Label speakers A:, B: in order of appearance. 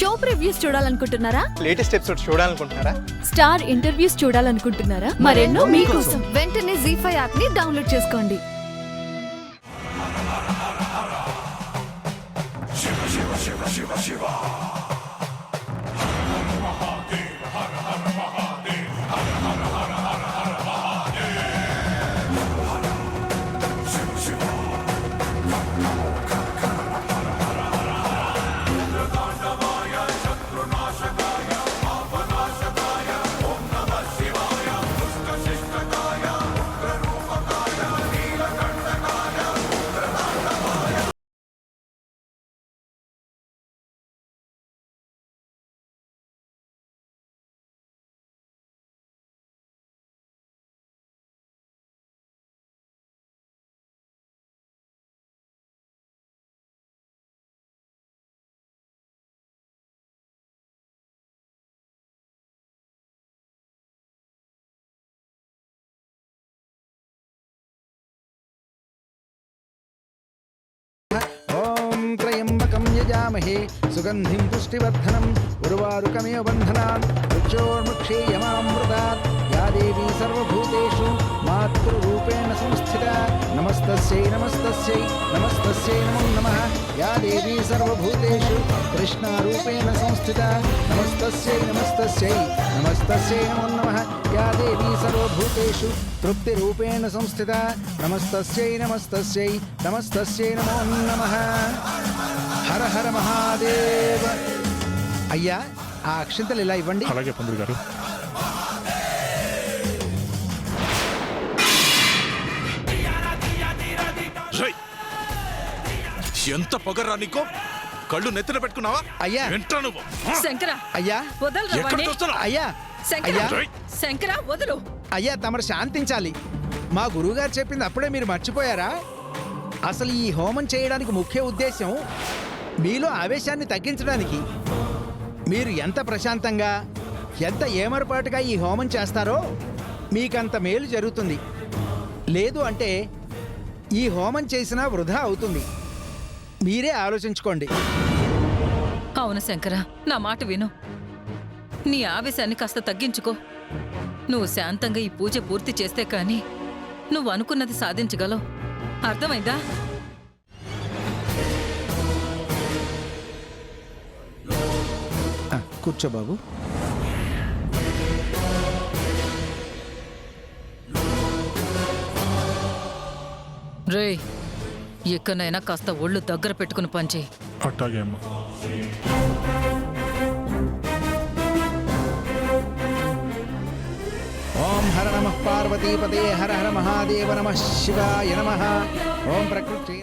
A: Show previews చూడాలనుకుంటున్నారా?
B: Latest episode చూడాలనుకుంటున్నారా?
A: Star interviews చూడాలనుకుంటున్నారా? మరెన్నో మీకోసం వెంటనే ZEE5 యాప్ ని డౌన్లోడ్ చేసుకోండి.
C: ఓం త్రయంబకం యజామహే సుగంధిం పుష్టివర్ధనం ఉర్వారుకమివ బంధనాన్ మృత్యోర్ముక్షేయమామృతాత్ యా దేవీ సర్వభూతేషు మాతృరూపేణ సంస్థితా నమస్తస్యై నమస్తస్యై నమస్తస్యై నమో నమః యా దేవీ సర్వభూతేషు కృష్ణారూపేణ సంస్థితా నమస్తస్యై నమస్తస్యై నమస్తస్యై నమో నమః యా దేవీ సర్వభూతేషు తృప్తిరూపేణ సంస్థితా నమస్తస్యై నమస్తస్యై నమస్తస్యై నమో నమః. హర హర మహాదేవ. అయ్యా ఆ అక్షింతలు ఇలా ఇవ్వండి.
D: అలాగే పంతులు గారు.
E: ఎంత పొగర్రా నీకో? కళ్ళు నెత్తిన పెట్టుకున్నావా?
C: అయ్యా
E: ఏంట్రా నువ్వు?
F: శంకరా
C: అయ్యా
F: వదలరా
E: ఎక్కడికి
F: వాణ్ణి.
E: వస్తున్నావ్?
C: అయ్యా
F: శంకరా
C: అయ్యా
F: శంకరా వదలు.
C: అయ్యా తమరు శాంతించాలి. మా గురువుగారు చెప్పింది అప్పుడే మీరు మర్చిపోయారా? అసలు ఈ హోమం చేయడానికి ముఖ్య ఉద్దేశం మీలో ఆవేశాన్ని తగ్గించడానికి. మీరు ఎంత ప్రశాంతంగా ఎంత ఏమరపాటుగా ఈ హోమం చేస్తారో మీకంత మేలు జరుగుతుంది. లేదు అంటే ఈ హోమం చేసినా వృధా అవుతుంది. మీరే ఆలోచించుకోండి.
F: అవును శంకరా, నా మాట విను. నీ ఆవేశాన్ని కాస్త తగ్గించుకో. నువ్వు శాంతంగా ఈ పూజ పూర్తి చేస్తే కానీ నువ్వు అనుకున్నది సాధించగలవు. అర్థమైందా?
C: కూర్చో బాబు.
F: రేయ్, ఎక్కడైనా కాస్త ఒళ్ళు దగ్గర పెట్టుకుని పనిచేయి.
D: అట్టాగే అమ్మా.
C: ఓం హర నమః పార్వతీపతే హర హర మహాదేవ నమః శివాయ నమః. ఓం ప్రకృతి